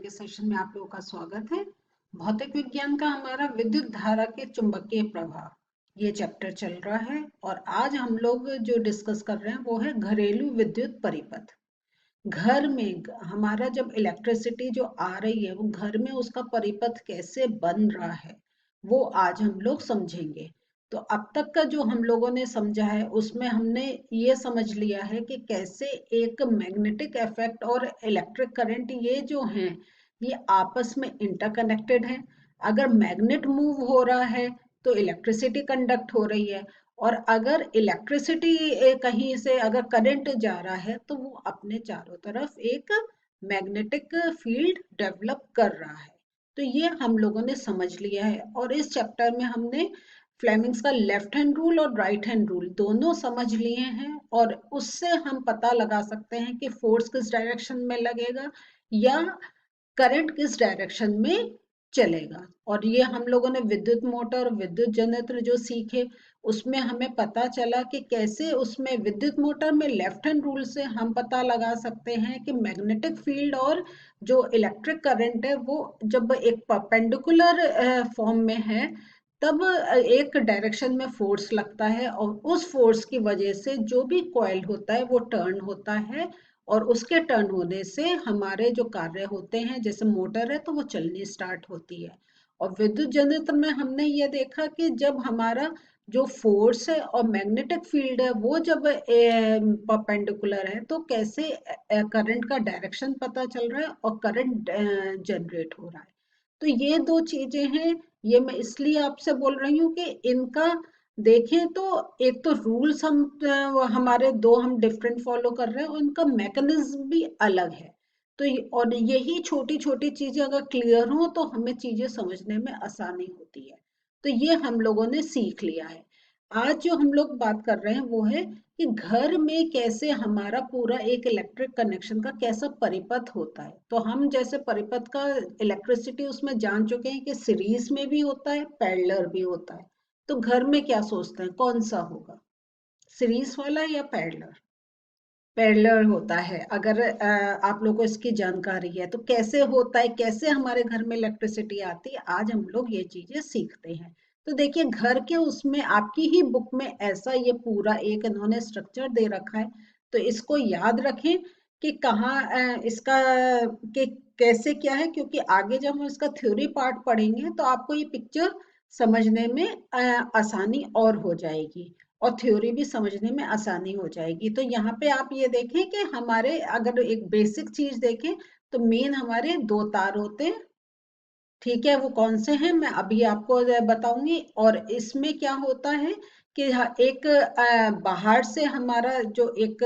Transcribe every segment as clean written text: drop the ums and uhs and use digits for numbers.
के सेशन में आप लोगों का स्वागत है। भौतिक विज्ञान का हमारा विद्युत धारा के चुंबकीय प्रवाह ये चैप्टर चल रहा है और आज हम लोग जो डिस्कस कर रहे हैं वो है घरेलू विद्युत परिपथ। घर में हमारा जब इलेक्ट्रिसिटी जो आ रही है वो घर में उसका परिपथ कैसे बन रहा है वो आज हम लोग समझेंगे। तो अब तक का जो हम लोगों ने समझा है उसमें हमने ये समझ लिया है कि कैसे एक मैग्नेटिक इफेक्ट और इलेक्ट्रिक करंट ये जो हैं ये आपस में इंटरकनेक्टेड है। अगर मैग्नेट मूव हो रहा है तो इलेक्ट्रिसिटी कंडक्ट हो रही है और अगर इलेक्ट्रिसिटी कहीं से अगर करंट जा रहा है तो वो अपने चारों तरफ एक मैग्नेटिक फील्ड डेवलप कर रहा है। तो ये हम लोगों ने समझ लिया है और इस चैप्टर में हमने फ्लेमिंग्स का लेफ्ट हैंड रूल और राइट हैंड रूल दोनों समझ लिए हैं और उससे हम पता लगा सकते हैं कि फोर्स किस डायरेक्शन में लगेगा या करंट किस डायरेक्शन में चलेगा। और ये हम लोगों ने विद्युत मोटर विद्युत जनरेटर जो सीखे उसमें हमें पता चला कि कैसे उसमें विद्युत मोटर में लेफ्ट हैंड रूल से हम पता लगा सकते हैं कि मैग्नेटिक फील्ड और जो इलेक्ट्रिक करंट है वो जब एक परपेंडिकुलर फॉर्म में है तब एक डायरेक्शन में फोर्स लगता है और उस फोर्स की वजह से जो भी कॉइल होता है वो टर्न होता है और उसके टर्न होने से हमारे जो कार्य होते हैं जैसे मोटर है तो वो चलनी स्टार्ट होती है। और विद्युत जनरेटर में हमने ये देखा कि जब हमारा जो फोर्स है और मैग्नेटिक फील्ड है वो जब परपेंडिकुलर है तो कैसे करंट का डायरेक्शन पता चल रहा है और करंट जनरेट हो रहा है। तो ये दो चीजें हैं। ये मैं इसलिए आपसे बोल रही हूँ कि इनका देखें तो एक तो रूल्स हमारे दो हम डिफरेंट फॉलो कर रहे हैं और उनका मैकेनिज्म भी अलग है। तो और यही छोटी छोटी चीजें अगर क्लियर हो तो हमें चीजें समझने में आसानी होती है। तो ये हम लोगों ने सीख लिया है। आज जो हम लोग बात कर रहे हैं वो है कि घर में कैसे हमारा पूरा एक इलेक्ट्रिक कनेक्शन का कैसा परिपथ होता है। तो हम जैसे परिपथ का इलेक्ट्रिसिटी उसमें जान चुके हैं कि सीरीज में भी होता है पैरेलल भी होता है। तो घर में क्या सोचते हैं कौन सा होगा, सीरीज वाला या पैरेलल? पैरेलल होता है। अगर आप लोगों को इसकी जानकारी है तो कैसे होता है, कैसे हमारे घर में इलेक्ट्रिसिटी आती है, आज हम लोग ये चीजें सीखते हैं। तो देखिए घर के उसमें आपकी ही बुक में ऐसा ये पूरा एक इन्होंने स्ट्रक्चर दे रखा है। तो इसको याद रखें कि कहाँ इसका कि कैसे क्या है, क्योंकि आगे जब हम इसका थ्योरी पार्ट पढ़ेंगे तो आपको ये पिक्चर समझने में आसानी और हो जाएगी और थ्योरी भी समझने में आसानी हो जाएगी। तो यहाँ पे आप ये देखें कि हमारे अगर एक बेसिक चीज देखें तो मेन हमारे दो तार होते हैं। ठीक है, वो कौन से हैं मैं अभी आपको बताऊंगी। और इसमें क्या होता है कि एक बाहर से हमारा जो एक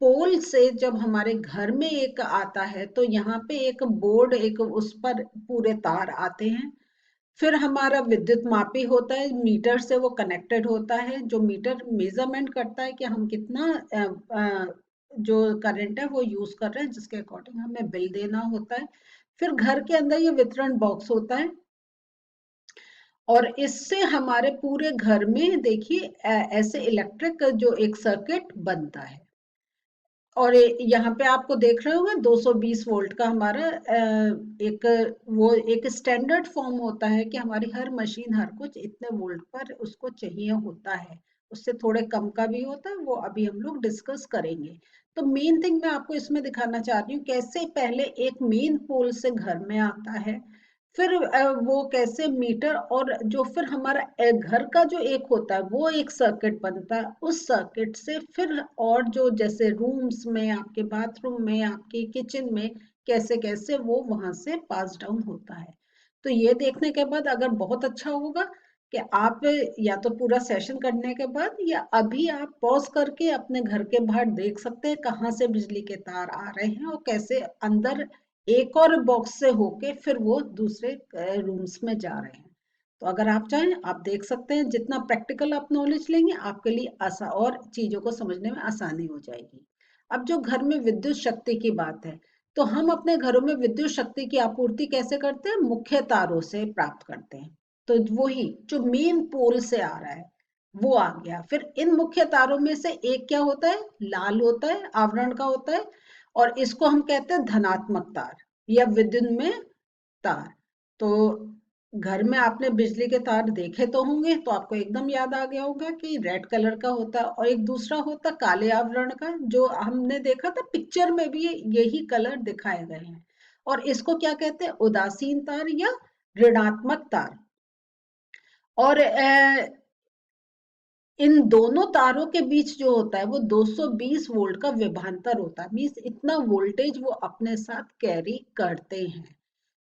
पोल से जब हमारे घर में एक आता है तो यहाँ पे एक बोर्ड एक उस पर पूरे तार आते हैं। फिर हमारा विद्युत मापी होता है, मीटर से वो कनेक्टेड होता है जो मीटर मेजरमेंट करता है कि हम कितना जो करंट है वो यूज कर रहे हैं जिसके अकॉर्डिंग हमें बिल देना होता है। फिर घर के अंदर ये वितरण बॉक्स होता है और इससे हमारे पूरे घर में देखिए ऐसे इलेक्ट्रिक जो एक सर्किट बनता है। और यहाँ पे आपको देख रहे होंगे 220 वोल्ट का हमारा एक वो एक स्टैंडर्ड फॉर्म होता है कि हमारी हर मशीन हर कुछ इतने वोल्ट पर उसको चाहिए होता है। उससे थोड़े कम का भी होता है, वो अभी हम लोग डिस्कस करेंगे। तो मेन थिंग मैं आपको इसमें दिखाना चाह रही हूँ कैसे पहले एक मेन पोल से घर में आता है, फिर वो कैसे मीटर और जो फिर हमारा घर का जो एक होता है वो एक सर्किट बनता है। उस सर्किट से फिर और जो जैसे रूम्स में आपके बाथरूम में आपके किचन में कैसे कैसे वो वहां से पास डाउन होता है। तो ये देखने के बाद अगर बहुत अच्छा होगा कि आप या तो पूरा सेशन करने के बाद या अभी आप पॉज करके अपने घर के बाहर देख सकते हैं कहाँ से बिजली के तार आ रहे हैं और कैसे अंदर एक और बॉक्स से होके फिर वो दूसरे रूम्स में जा रहे हैं। तो अगर आप चाहें आप देख सकते हैं, जितना प्रैक्टिकल आप नॉलेज लेंगे आपके लिए आसान और चीजों को समझने में आसानी हो जाएगी। अब जो घर में विद्युत शक्ति की बात है तो हम अपने घरों में विद्युत शक्ति की आपूर्ति कैसे करते हैं, मुख्य तारों से प्राप्त करते हैं। तो वही जो मेन पोल से आ रहा है वो आ गया। फिर इन मुख्य तारों में से एक क्या होता है, लाल होता है, आवरण का होता है और इसको हम कहते हैं धनात्मक तार। या विद्युत में तार। तो घर में आपने बिजली के तार देखे तो होंगे, तो आपको एकदम याद आ गया होगा कि रेड कलर का होता है, और एक दूसरा होता काले आवरण का, जो हमने देखा था पिक्चर में भी यही कलर दिखाए गए हैं। और इसको क्या कहते हैं? उदासीन तार या ऋणात्मक तार। और इन दोनों तारों के बीच जो होता है वो 220 वोल्ट का विभवांतर होता है, मीन्स इतना वोल्टेज वो अपने साथ कैरी करते हैं।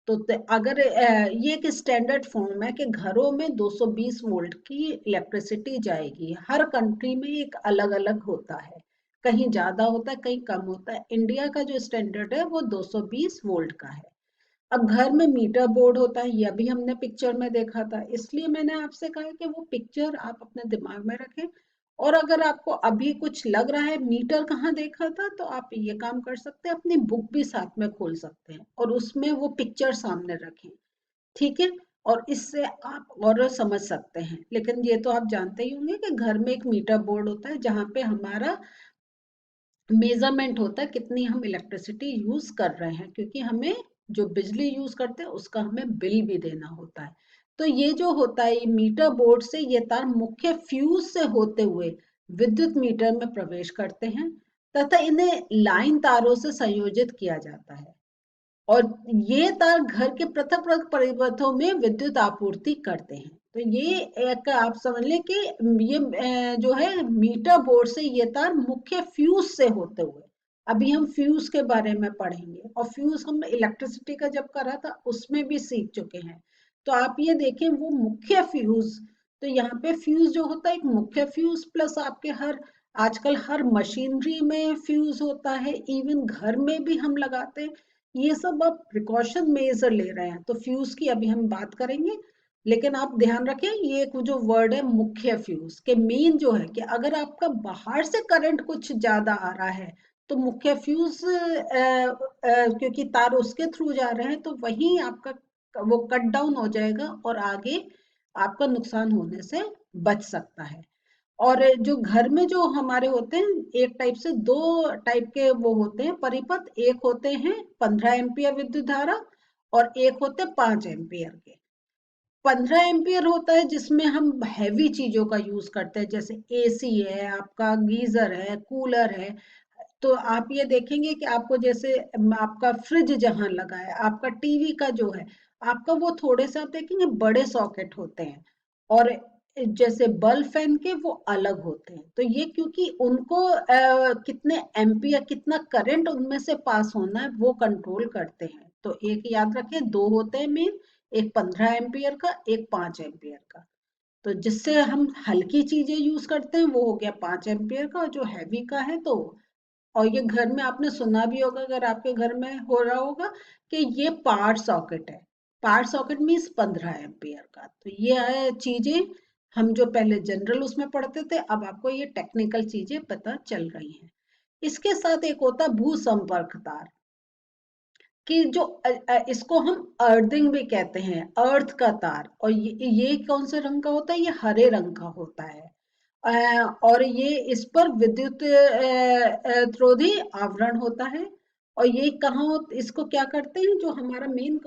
तो अगर ये एक स्टैंडर्ड फॉर्म है कि घरों में 220 वोल्ट की इलेक्ट्रिसिटी जाएगी। हर कंट्री में एक अलग अलग होता है, कहीं ज्यादा होता है, कहीं कम होता है। इंडिया का जो स्टैंडर्ड है वो 220 वोल्ट का है। अब घर में मीटर बोर्ड होता है, यह भी हमने पिक्चर में देखा था, इसलिए मैंने आपसे कहा कि वो पिक्चर आप अपने दिमाग में रखें। और अगर आपको अभी कुछ लग रहा है मीटर कहाँ देखा था, तो आप ये काम कर सकते हैं, अपनी बुक भी साथ में खोल सकते हैं और उसमें वो पिक्चर सामने रखें। ठीक है? और इससे आप और समझ सकते हैं। लेकिन ये तो आप जानते ही होंगे कि घर में एक मीटर बोर्ड होता है जहाँ पे हमारा मेजरमेंट होता है कितनी हम इलेक्ट्रिसिटी यूज कर रहे हैं, क्योंकि हमें जो बिजली यूज करते हैं उसका हमें बिल भी देना होता है। तो ये जो होता है, ये मीटर बोर्ड से ये तार मुख्य फ्यूज से होते हुए विद्युत मीटर में प्रवेश करते हैं तथा इन्हें लाइन तारों से संयोजित किया जाता है। और ये तार घर के पृथक पृथक परिपथों में विद्युत आपूर्ति करते हैं। तो ये एक आप समझ लें कि ये जो है मीटर बोर्ड से ये तार मुख्य फ्यूज से होते हुए, अभी हम फ्यूज के बारे में पढ़ेंगे, और फ्यूज हम इलेक्ट्रिसिटी का जब करा था उसमें भी सीख चुके हैं। तो आप ये देखें वो मुख्य फ्यूज, तो यहाँ पे फ्यूज जो होता है एक मुख्य फ्यूज प्लस आपके हर आजकल हर मशीनरी में फ्यूज होता है, इवन घर में भी हम लगाते हैं। ये सब आप प्रिकॉशन मेजर ले रहे हैं, तो फ्यूज की अभी हम बात करेंगे। लेकिन आप ध्यान रखें ये एक जो वर्ड है मुख्य फ्यूज के, मेन जो है कि अगर आपका बाहर से करंट कुछ ज्यादा आ रहा है तो मुख्य फ्यूज क्योंकि तार उसके थ्रू जा रहे हैं, तो वहीं आपका वो कट डाउन हो जाएगा और आगे आपका नुकसान होने से बच सकता है। और जो घर में जो हमारे होते हैं, एक टाइप से दो टाइप के वो होते हैं परिपथ, एक होते हैं 15 एम्पियर विद्युत धारा और एक होते हैं 5 एम्पियर के। 15 एम्पियर होता है जिसमें हम हैवी चीजों का यूज करते हैं, जैसे एसी है, आपका गीजर है, कूलर है। तो आप ये देखेंगे कि आपको जैसे आपका फ्रिज जहां लगा है, आपका टीवी का जो है, आपका वो थोड़े से आप देखेंगे बड़े सॉकेट होते हैं, और जैसे बल्ब फैन के वो अलग होते हैं। तो ये क्योंकि उनको कितने एम्पियर कितना करंट उनमें से पास होना है वो कंट्रोल करते हैं। तो एक याद रखें, दो होते हैं मेन, एक 15 एम्पियर का, एक 5 एम्पियर का। तो जिससे हम हल्की चीजें यूज करते हैं वो हो गया 5 एम्पियर का, और जो हैवी का है तो, और ये घर में आपने सुना भी होगा, अगर आपके घर में हो रहा होगा, कि ये पावर सॉकेट है। पावर सॉकेट मीन्स 15 एम्पियर का। तो ये है चीजें हम जो पहले जनरल उसमें पढ़ते थे, अब आपको ये टेक्निकल चीजें पता चल रही हैं। इसके साथ एक होता भू संपर्क तार, कि जो इसको हम अर्थिंग भी कहते हैं, अर्थ का तार। और ये कौन से रंग का होता है? ये हरे रंग का होता है। और ये इस पर विद्युत रोधी आवरण होता है। और ये कहाँ इसको क्या करते हैं, जो हमारा मेन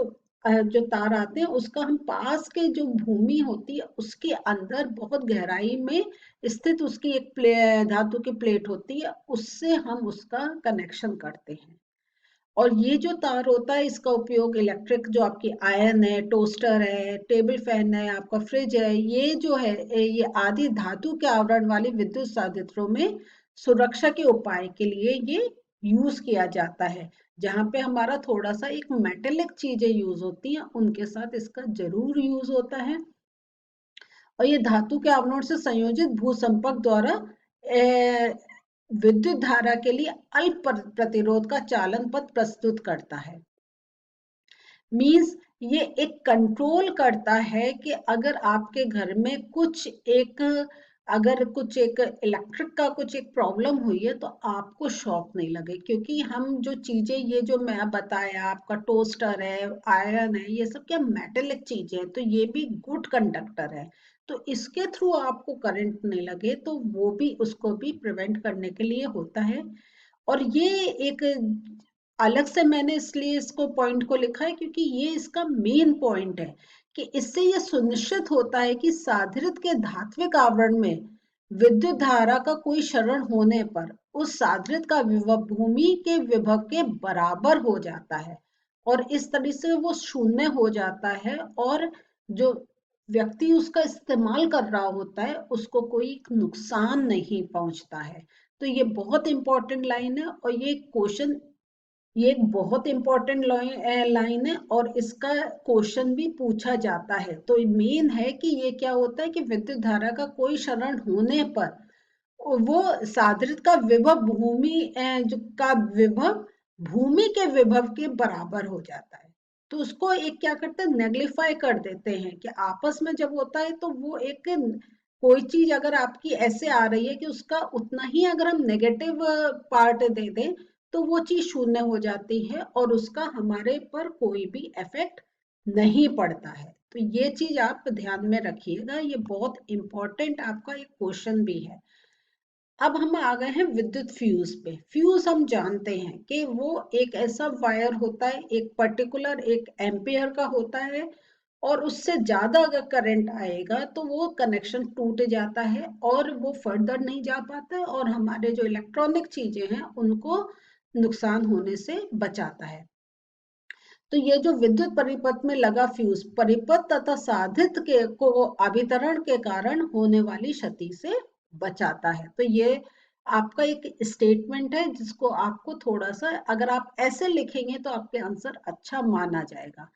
जो तार आते हैं उसका हम पास के जो भूमि होती है उसके अंदर बहुत गहराई में स्थित उसकी एक धातु की प्लेट होती है, उससे हम उसका कनेक्शन करते हैं। और ये जो तार होता है इसका उपयोग इलेक्ट्रिक जो आपकी आयरन है, टोस्टर है, टेबल फैन है, आपका फ्रिज है, ये जो है ये आदि धातु के आवरण वाली विद्युत साधित्रों में सुरक्षा के उपाय के लिए ये यूज किया जाता है। जहाँ पे हमारा थोड़ा सा एक मेटेलिक चीजें यूज होती हैं उनके साथ इसका जरूर यूज होता है। और ये धातु के आवरण से संयोजित भू संपर्क द्वारा विद्युत धारा के लिए अल्प प्रतिरोध का चालन पथ प्रस्तुत करता है। मीन्स ये एक कंट्रोल करता है कि अगर आपके घर में कुछ एक अगर कुछ एक इलेक्ट्रिक का कुछ एक प्रॉब्लम हुई है तो आपको शॉक नहीं लगे, क्योंकि हम जो चीजें ये जो मैं बताया, आपका टोस्टर है, आयरन है, ये सब क्या मेटेलिक चीजें हैं, तो ये भी गुड कंडक्टर है। तो इसके थ्रू आपको करंट नहीं लगे, तो वो भी उसको भी प्रिवेंट करने के लिए होता है। और ये एक अलग से मैंने इसलिए इसको पॉइंट को लिखा है क्योंकि ये इसका मेन पॉइंट है कि इससे ये सुनिश्चित होता है कि साधित के धात्विक आवरण में विद्युत धारा का कोई क्षरण होने पर उस साधित का विभव भूमि के विभव के बराबर हो जाता है और इस तरह से वो शून्य हो जाता है और जो व्यक्ति उसका इस्तेमाल कर रहा होता है उसको कोई नुकसान नहीं पहुंचता है। तो ये बहुत इंपॉर्टेंट लाइन है और ये एक बहुत इंपॉर्टेंट लाइन है और इसका क्वेश्चन भी पूछा जाता है। तो मेन है कि ये क्या होता है कि विद्युत धारा का कोई क्षरण होने पर वो साधित का विभव का विभव भूमि के विभव के बराबर हो जाता है। तो उसको एक क्या करते हैं, नेग्लिफाई कर देते हैं कि आपस में जब होता है तो वो एक कोई चीज अगर आपकी ऐसे आ रही है कि उसका उतना ही अगर हम नेगेटिव पार्ट दे दें तो वो चीज शून्य हो जाती है और उसका हमारे पर कोई भी इफेक्ट नहीं पड़ता है। तो ये चीज आप ध्यान में रखिएगा, ये बहुत इंपॉर्टेंट आपका एक क्वेश्चन भी है। अब हम आ गए हैं विद्युत फ्यूज पे। फ्यूज हम जानते हैं कि वो एक ऐसा वायर होता है, एक पर्टिकुलर एक एम्पियर का होता है और उससे ज्यादा अगर करंट आएगा तो वो कनेक्शन टूट जाता है और वो फर्दर नहीं जा पाता है और हमारे जो इलेक्ट्रॉनिक चीजें हैं उनको नुकसान होने से बचाता है। तो ये जो विद्युत परिपथ में लगा फ्यूज परिपथ तथा साधित के को अभितरण के कारण होने वाली क्षति से बचाता है। तो ये आपका एक स्टेटमेंट है जिसको आपको थोड़ा सा अगर आप ऐसे लिखेंगे तो आपके आंसर अच्छा माना जाएगा।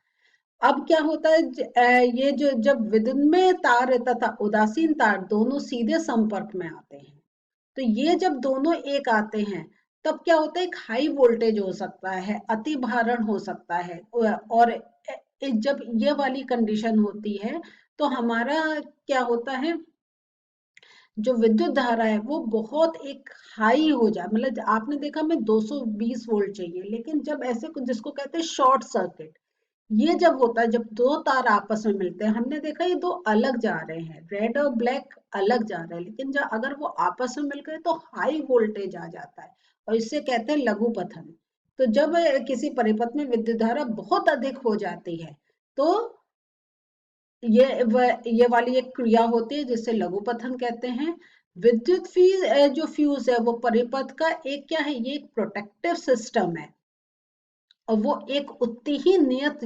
अब क्या होता है ये जो जब विद्युत में तार तथा उदासीन तार दोनों सीधे संपर्क में आते हैं तो ये जब दोनों एक आते हैं तब क्या होता है, एक हाई वोल्टेज हो सकता है, अति भारण हो सकता है और जब ये वाली कंडीशन होती है तो हमारा क्या होता है, जो विद्युत धारा है वो बहुत एक हाई हो जाए, मतलब आपने देखा मैं 220 वोल्ट चाहिए लेकिन जब ऐसे कुछ जिसको कहते हैं शॉर्ट सर्किट, ये जब होता है जब दो तार आपस में मिलते हैं, हमने देखा ये दो अलग जा रहे हैं, रेड और ब्लैक अलग जा रहे हैं, लेकिन जब अगर वो आपस में मिल गए तो हाई वोल्टेज आ जाता है और इसे कहते हैं लघु पथन। तो जब किसी परिपथ में विद्युत धारा बहुत अधिक हो जाती है तो ये वाली एक क्रिया होती है जिसे लघु पथन कहते हैं। विद्युत जो फ्यूज है वो परिपथ का एक क्या है, ये एक प्रोटेक्टिव सिस्टम है और वो एक उतनी ही नियत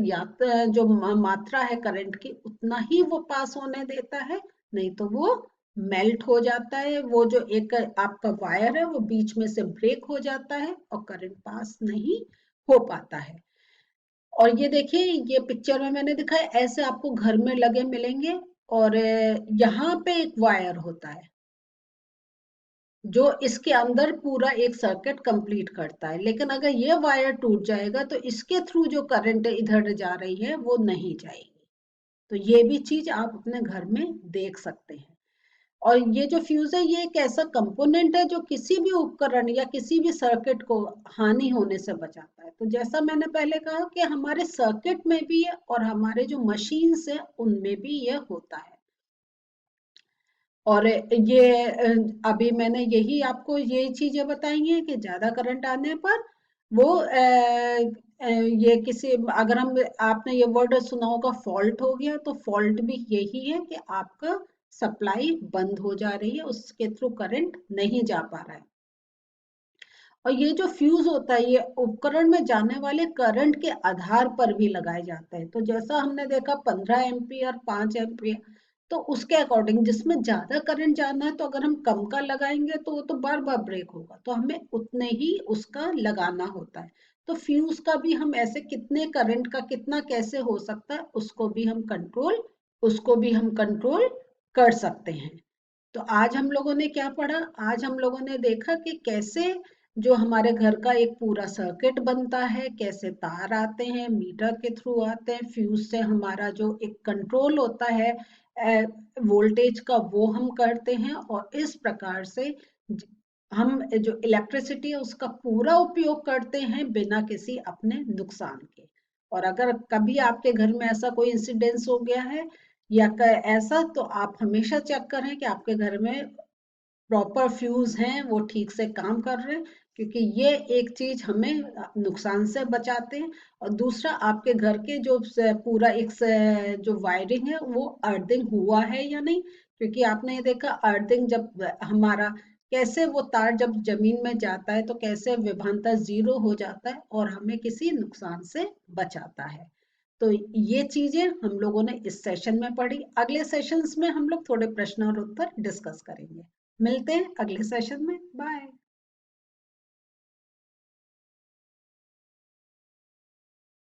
जो मात्रा है करंट की उतना ही वो पास होने देता है, नहीं तो वो मेल्ट हो जाता है। वो जो एक आपका वायर है वो बीच में से ब्रेक हो जाता है और करंट पास नहीं हो पाता है। और ये देखिए ये पिक्चर में मैंने दिखाया ऐसे आपको घर में लगे मिलेंगे और यहाँ पे एक वायर होता है जो इसके अंदर पूरा एक सर्किट कंप्लीट करता है, लेकिन अगर ये वायर टूट जाएगा तो इसके थ्रू जो करंट इधर जा रही है वो नहीं जाएगी। तो ये भी चीज आप अपने घर में देख सकते हैं। और ये जो फ्यूज है ये एक ऐसा कंपोनेंट है जो किसी भी उपकरण या किसी भी सर्किट को हानि होने से बचाता है। तो जैसा मैंने पहले कहा कि हमारे सर्किट में भी है और हमारे जो मशीन्स है उनमें भी ये होता है। और ये अभी मैंने यही आपको ये चीजें बताई हैं कि ज्यादा करंट आने पर वो ये किसी अगर हम आपने ये वर्ड सुना होगा फॉल्ट हो गया, तो फॉल्ट भी यही है कि आपका सप्लाई बंद हो जा रही है, उसके थ्रू करंट नहीं जा पा रहा है। और ये जो फ्यूज होता है ये उपकरण में जाने वाले करंट के आधार पर भी लगाए जाते हैं। तो जैसा हमने देखा 15 एम्पियर 5 एम्पियर, तो उसके अकॉर्डिंग जिसमें ज्यादा करंट जाना है तो अगर हम कम का लगाएंगे तो वो तो बार बार ब्रेक होगा, तो हमें उतने ही उसका लगाना होता है। तो फ्यूज का भी हम ऐसे कितने करंट का कितना कैसे हो सकता है उसको भी हम कंट्रोल कर सकते हैं। तो आज हम लोगों ने क्या पढ़ा, आज हम लोगों ने देखा कि कैसे जो हमारे घर का एक पूरा सर्किट बनता है, कैसे तार आते हैं मीटर के थ्रू आते हैं, फ्यूज से हमारा जो एक कंट्रोल होता है वोल्टेज का वो हम करते हैं और इस प्रकार से हम जो इलेक्ट्रिसिटी है उसका पूरा उपयोग करते हैं बिना किसी अपने नुकसान के। और अगर कभी आपके घर में ऐसा कोई इंसिडेंस हो गया है या ऐसा, तो आप हमेशा चेक करें कि आपके घर में प्रॉपर फ्यूज हैं, वो ठीक से काम कर रहे हैं, क्योंकि ये एक चीज हमें नुकसान से बचाते हैं। और दूसरा, आपके घर के जो पूरा एक जो वायरिंग है वो अर्थिंग हुआ है या नहीं, क्योंकि आपने ये देखा अर्थिंग जब हमारा कैसे वो तार जब जमीन में जाता है तो कैसे विभवांतर जीरो हो जाता है और हमें किसी नुकसान से बचाता है। तो ये चीजें हम लोगों ने इस सेशन में पढ़ी। अगले सेशंस में हम लोग थोड़े प्रश्न और उत्तर डिस्कस करेंगे। मिलते हैं अगले सेशन में। बाय।